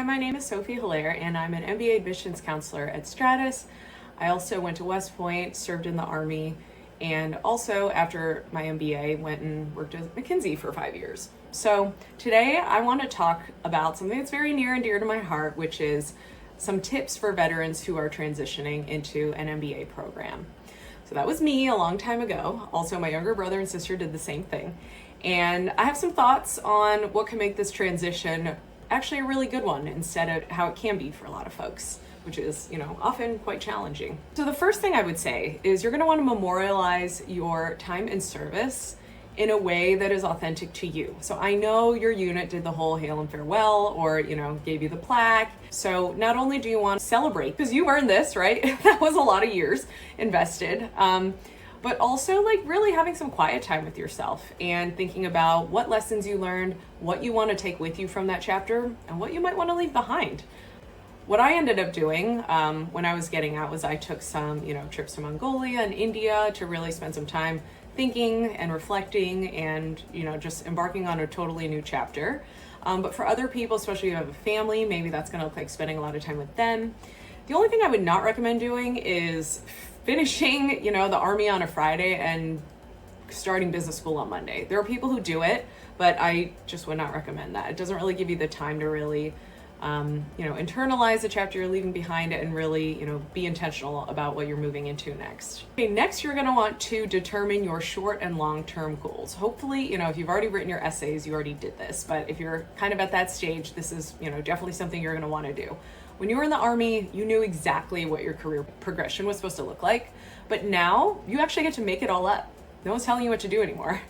Hi, my name is Sophie Hilaire, and I'm an MBA admissions counselor at Stratus. I also went to West Point, served in the Army, and also after my MBA went and worked at McKinsey for 5 years. So today I want to talk about something that's very near and dear to my heart, which is some tips for veterans who are transitioning into an MBA program. So that was me a long time ago. Also, my younger brother and sister did the same thing. And I have some thoughts on what can make this transition actually a really good one instead of how it can be for a lot of folks, which is, often quite challenging. So the first thing I would say is you're going to want to memorialize your time in service in a way that is authentic to you. So I know your unit did the whole hail and farewell or, gave you the plaque. So not only do you want to celebrate, because you earned this, right? That was a lot of years invested. But also really having some quiet time with yourself and thinking about what lessons you learned, what you want to take with you from that chapter, and what you might want to leave behind. What I ended up doing when I was getting out was I took some, trips to Mongolia and India to really spend some time thinking and reflecting and, just embarking on a totally new chapter. But for other people, especially if you have a family, maybe that's going to look like spending a lot of time with them. The only thing I would not recommend doing is finishing, the Army on a Friday and starting business school on Monday. There are people who do it, but I just would not recommend that. It doesn't really give you the time to really, internalize the chapter you're leaving behind and really, be intentional about what you're moving into next. Okay, next you're going to want to determine your short and long-term goals. Hopefully, if you've already written your essays, you already did this, but if you're kind of at that stage, this is, definitely something you're going to want to do. When you were in the Army, you knew exactly what your career progression was supposed to look like, but now you actually get to make it all up. No one's telling you what to do anymore.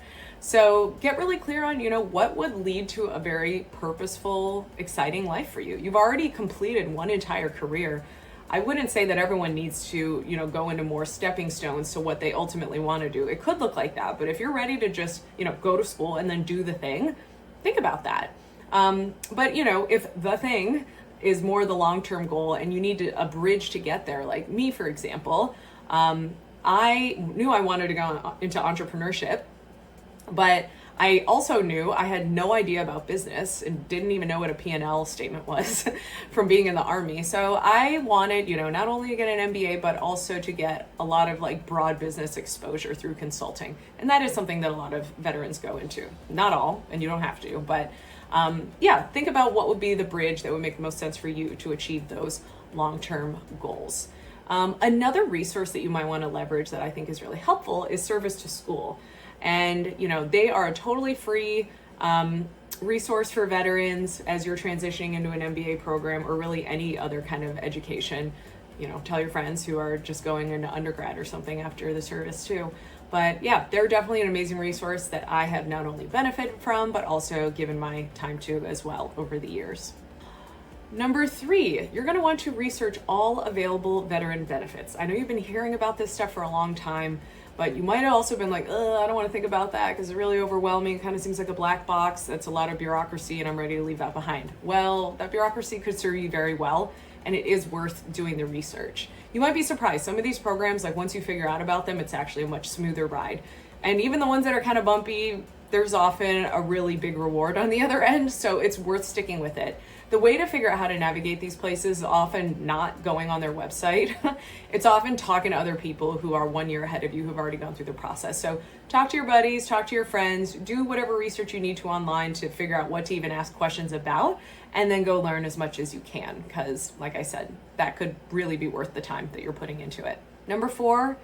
So get really clear on, what would lead to a very purposeful, exciting life for you. You've already completed one entire career. I wouldn't say that everyone needs to, go into more stepping stones to what they ultimately want to do. It could look like that, but if you're ready to just, go to school and then do the thing, think about that. But if the thing is more the long-term goal and you need a bridge to get there, like me, for example, I knew I wanted to go into entrepreneurship, but I also knew I had no idea about business and didn't even know what a P&L statement was from being in the Army. So I wanted, not only to get an MBA, but also to get a lot of broad business exposure through consulting. And that is something that a lot of veterans go into. Not all, and you don't have to, but think about what would be the bridge that would make the most sense for you to achieve those long-term goals. Another resource that you might want to leverage that I think is really helpful is Service to School. And, they are a totally free resource for veterans as you're transitioning into an MBA program or really any other kind of education. Tell your friends who are just going into undergrad or something after the service too. But yeah, they're definitely an amazing resource that I have not only benefited from, but also given my time to as well over the years. Number 3, you're going to want to research all available veteran benefits. I know you've been hearing about this stuff for a long time, but you might have also been like, I don't want to think about that because it's really overwhelming. It kind of seems like a black box. That's a lot of bureaucracy and I'm ready to leave that behind. Well, that bureaucracy could serve you very well, and it is worth doing the research. You might be surprised. Some of these programs, once you figure out about them, it's actually a much smoother ride. And even the ones that are kind of bumpy, there's often a really big reward on the other end, so it's worth sticking with it. The way to figure out how to navigate these places is often not going on their website. It's often talking to other people who are 1 year ahead of you who've already gone through the process. So talk to your buddies, talk to your friends, do whatever research you need to online to figure out what to even ask questions about, and then go learn as much as you can, because like I said, that could really be worth the time that you're putting into it. Number 4,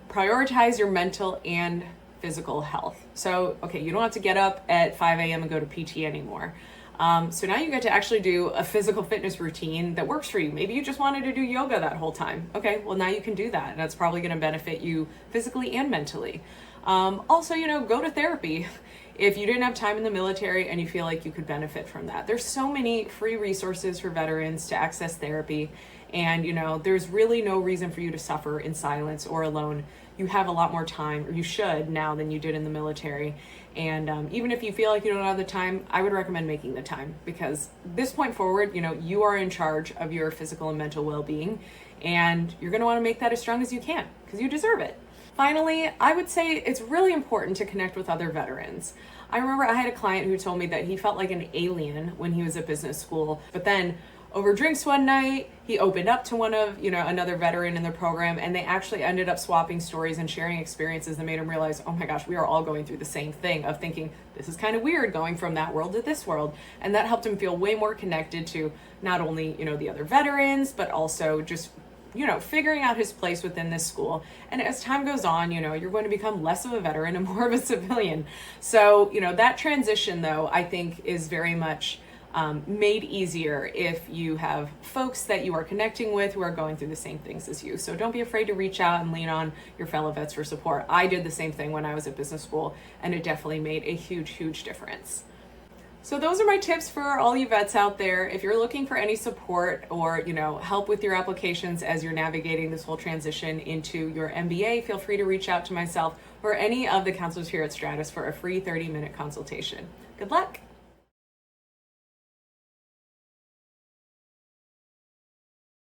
prioritize your mental and physical health. So, okay, you don't have to get up at 5 a.m. and go to PT anymore. So now you get to actually do a physical fitness routine that works for you. Maybe you just wanted to do yoga that whole time. Okay, well now you can do that. And that's probably going to benefit you physically and mentally. Also, go to therapy if you didn't have time in the military and you feel like you could benefit from that. There's so many free resources for veterans to access therapy. And, there's really no reason for you to suffer in silence or alone. You have a lot more time, or you should now, than you did in the military. And even if you feel like you don't have the time, I would recommend making the time, because this point forward, you are in charge of your physical and mental well-being, and you're going to want to make that as strong as you can because you deserve it. Finally, I would say it's really important to connect with other veterans. I remember I had a client who told me that he felt like an alien when he was at business school, but then over drinks one night, he opened up to one of, another veteran in the program, and they actually ended up swapping stories and sharing experiences that made him realize, oh my gosh, we are all going through the same thing of thinking, this is kind of weird going from that world to this world. And that helped him feel way more connected to not only, the other veterans, but also just figuring out his place within this school. And as time goes on, you're going to become less of a veteran and more of a civilian. So, that transition, though, I think is very much made easier if you have folks that you are connecting with who are going through the same things as you. So don't be afraid to reach out and lean on your fellow vets for support. I did the same thing when I was at business school, and it definitely made a huge, huge difference. So those are my tips for all you vets out there. If you're looking for any support or, help with your applications as you're navigating this whole transition into your MBA, feel free to reach out to myself or any of the counselors here at Stratus for a free 30-minute consultation. Good luck.